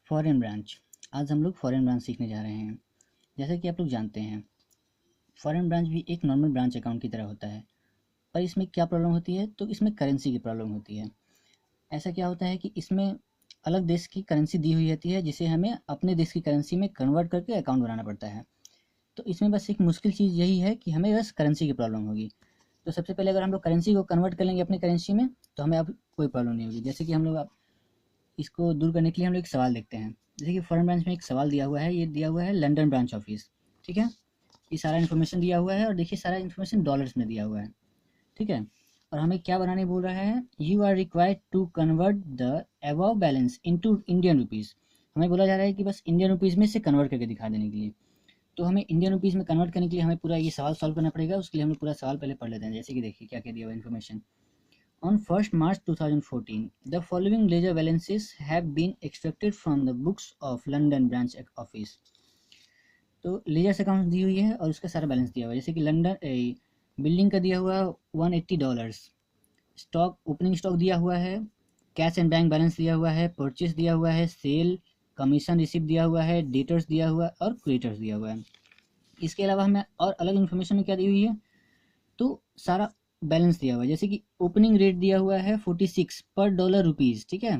Foreign branch. आज हम लोग फॉरेन ब्रांच सीखने जा रहे हैं। जैसा कि आप लोग जानते हैं, फॉरेन ब्रांच भी एक नॉर्मल ब्रांच अकाउंट की तरह होता है, पर इसमें क्या प्रॉब्लम होती है, तो इसमें करेंसी की प्रॉब्लम होती है। ऐसा क्या होता है कि इसमें अलग देश की करेंसी दी हुई रहती है, जिसे हमें अपने देश की करेंसी में कन्वर्ट करके अकाउंट बनाना पड़ता है। तो इसमें बस एक मुश्किल चीज़ यही है कि हमें बस करेंसी की प्रॉब्लम होगी। तो सबसे पहले अगर हम लोग करेंसी को कन्वर्ट कर लेंगे अपनी करेंसी में, तो हमें अब कोई प्रॉब्लम नहीं होगी। जैसे कि हम लोग इसको दूर करने के लिए हम लोग एक सवाल देखते हैं। जैसे कि फॉरेन ब्रांच में एक सवाल दिया हुआ है, ये दिया हुआ है लंदन ब्रांच ऑफिस। ठीक है, ये सारा इन्फॉर्मेशन दिया हुआ है और देखिए सारा इन्फॉर्मेशन डॉलर्स में दिया हुआ है। ठीक है, और हमें क्या बनाने बोल रहा है, you are required to convert the above balance into Indian rupees. हमें बोला जा रहा है कि बस इंडियन रुपीज़ में से कन्वर्ट करके दिखा देने के लिए। तो हमें इंडियन रुपीज़ में कन्वर्ट करने के लिए हमें पूरा ये सवाल सॉल्व करना पड़ेगा। उसके लिए हम लोग पूरा सवाल पहले पढ़ लेते हैं। जैसे कि देखिए क्या क्या दिया हुआ information. On 1st March 2014, the following ledger balances have been extracted from the books of London branch office. तो लेजर्स अकाउंट दी हुई है और उसका सारा बैलेंस दिया हुआ है। जैसे कि लंदन बिल्डिंग का दिया हुआ है $180, स्टॉक ओपनिंग स्टॉक दिया हुआ है, कैश एंड बैंक बैलेंस दिया हुआ है, परचेस दिया हुआ है, सेल कमीशन रिसिप्ट दिया हुआ है, डेटर्स दिया हुआ है और क्रेडिटर्स दिया हुआ है। इसके अलावा हमें और अलग इन्फॉर्मेशन में क्या दी हुई है, तो सारा बैलेंस दिया हुआ है। जैसे कि ओपनिंग रेट दिया हुआ है 46 पर डॉलर रुपीज़। ठीक है,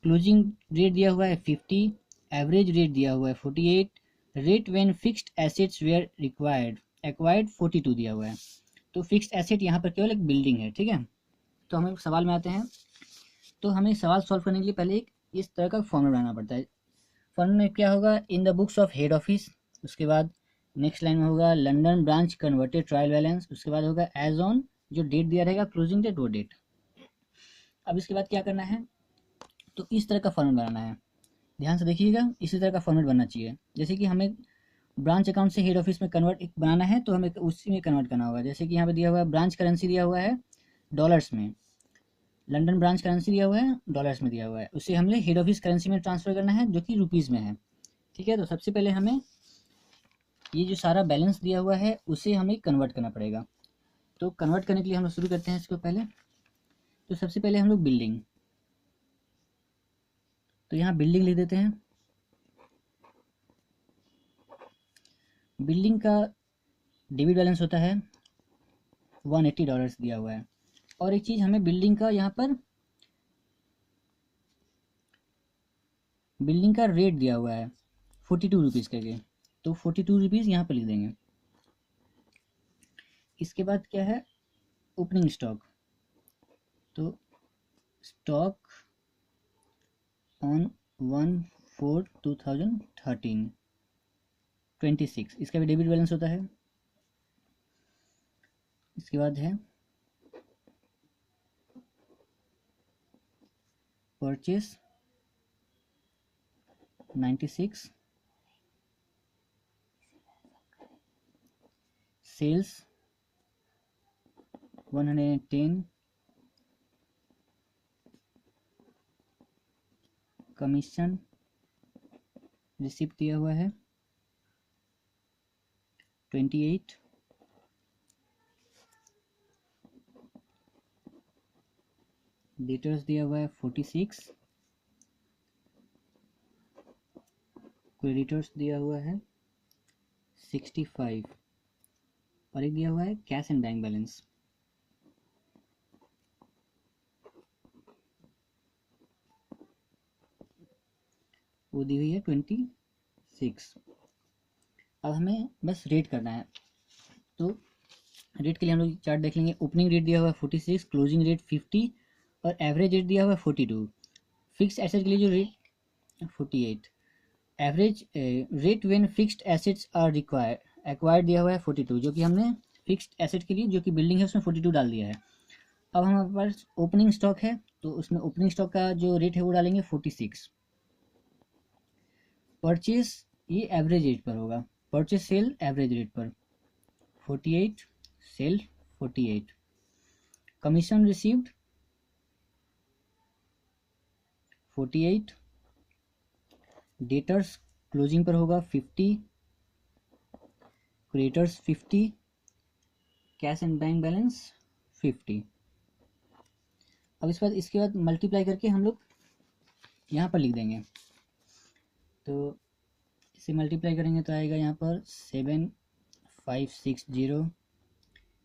क्लोजिंग रेट दिया हुआ है 50, एवरेज रेट दिया हुआ है 48, rate when fixed assets were required acquired 42 दिया हुआ है। तो फिक्स्ड एसेट यहाँ पर केवल एक बिल्डिंग है। ठीक है, तो हमें सवाल में आते हैं। तो हमें सवाल सॉल्व करने के लिए पहले एक इस तरह का फॉर्मूला बनाना पड़ता है। फॉर्मूला में क्या होगा, in the books of head office, उसके बाद नेक्स्ट लाइन में होगा London branch converted trial balance, उसके बाद होगा एज ऑन, जो डेट दिया रहेगा क्लोजिंग डेट वो डेट। अब इसके बाद क्या करना है, तो इस तरह का फॉर्मेट बनाना है। ध्यान से देखिएगा, इसी तरह का फॉर्मेट बनना चाहिए। जैसे कि हमें ब्रांच अकाउंट से हेड ऑफिस में कन्वर्ट एक बनाना है, तो हमें उसी में कन्वर्ट करना होगा। जैसे कि यहाँ पे दिया हुआ है ब्रांच करेंसी दिया हुआ है डॉलर्स में, लंदन ब्रांच करेंसी दिया हुआ है डॉलर्स में दिया हुआ है, उसे हमें हेड ऑफिस करेंसी में ट्रांसफर करना है जो कि रुपीज़ में है। ठीक है, तो सबसे पहले हमें ये जो सारा बैलेंस दिया हुआ है उसे हमें कन्वर्ट करना पड़ेगा। तो कन्वर्ट करने के लिए हम लोग शुरू करते हैं इसको पहले। तो सबसे पहले हम लोग बिल्डिंग, तो यहाँ बिल्डिंग लिख देते हैं। बिल्डिंग का डेबिट बैलेंस होता है $180 दिया हुआ है। और एक चीज़, हमें बिल्डिंग का यहाँ पर बिल्डिंग का रेट दिया हुआ है 42 रुपीज़ करके, तो 42 रुपीज़ यहाँ पर लिख देंगे। इसके बाद क्या है, ओपनिंग स्टॉक, तो स्टॉक ऑन 1/4/2013 26, इसका भी डेबिट बैलेंस होता है। इसके बाद है परचेस 96, सेल्स 110, कमीशन रिसिप्ट दिया हुआ है 28, डेटर्स दिया हुआ है 46, क्रेडिटर्स दिया हुआ है 65 और एक दिया हुआ है कैश एंड बैंक बैलेंस। वो दी हुई है 26। अब हमें बस रेट करना है। तो रेट के लिए हम लोग चार्ट देख लेंगे। ओपनिंग रेट दिया हुआ है 46, क्लोजिंग रेट 50 और एवरेज रेट दिया हुआ है 42। फिक्स्ड एसेट के लिए जो rate 48, average rate when fixed assets are required acquired दिया हुआ है 42, जो कि हमने फिक्स्ड एसेट के लिए जो कि बिल्डिंग है उसमें 42 डाल दिया है। अब हमारे पास ओपनिंग स्टॉक है, तो उसमें ओपनिंग स्टॉक का जो रेट है वो डालेंगे 46। परचेस ये एवरेज रेट पर होगा, परचेस सेल एवरेज रेट पर 48, sale 48, commission received 48, debtors closing पर होगा 50, creditors 50, cash and bank balance 50। अब इसके बाद मल्टीप्लाई करके हम लोग यहाँ पर लिख देंगे। तो इसे मल्टीप्लाई करेंगे तो आएगा यहाँ पर 7560,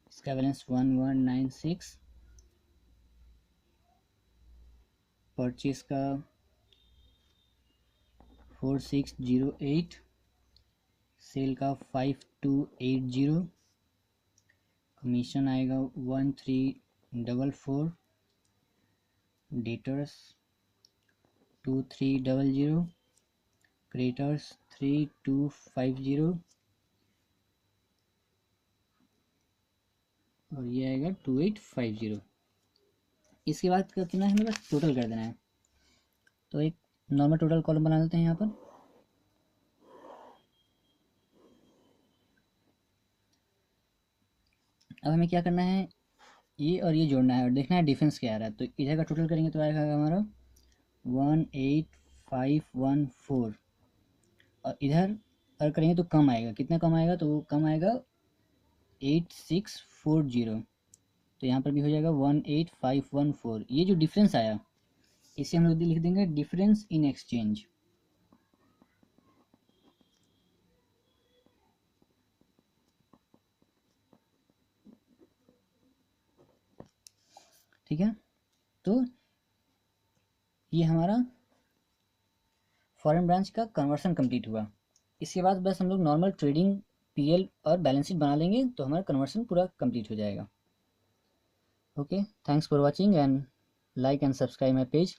इसका बैलेंस 1196, परचेज का 4608, सेल का 5280, कमीशन आएगा 1344, डेटर्स 2300, क्रेडिटर्स 3250 और ये आएगा 2850। इसके बाद क्या करना है, हमें बस टोटल कर देना है। तो एक नॉर्मल टोटल कॉलम बना देते हैं यहाँ पर। अब हमें क्या करना है, ये और ये जोड़ना है और देखना है डिफरेंस क्या आ रहा है। तो इधर का टोटल करेंगे तो आएगा हमारा 18514 और इधर अगर करेंगे तो कम आएगा। कितना कम आएगा, तो वो कम आएगा 8640। तो यहाँ पर भी हो जाएगा 18514। ये जो डिफरेंस आया इसे हम लोग लिख देंगे डिफरेंस इन एक्सचेंज। ठीक है, तो ये हमारा फॉरेन ब्रांच का कन्वर्सन कंप्लीट हुआ। इसके बाद बस हम लोग नॉर्मल ट्रेडिंग पीएल और बैलेंस शीट बना लेंगे तो हमारा कन्वर्सन पूरा कंप्लीट हो जाएगा। Okay, thanks for watching and like and subscribe my page.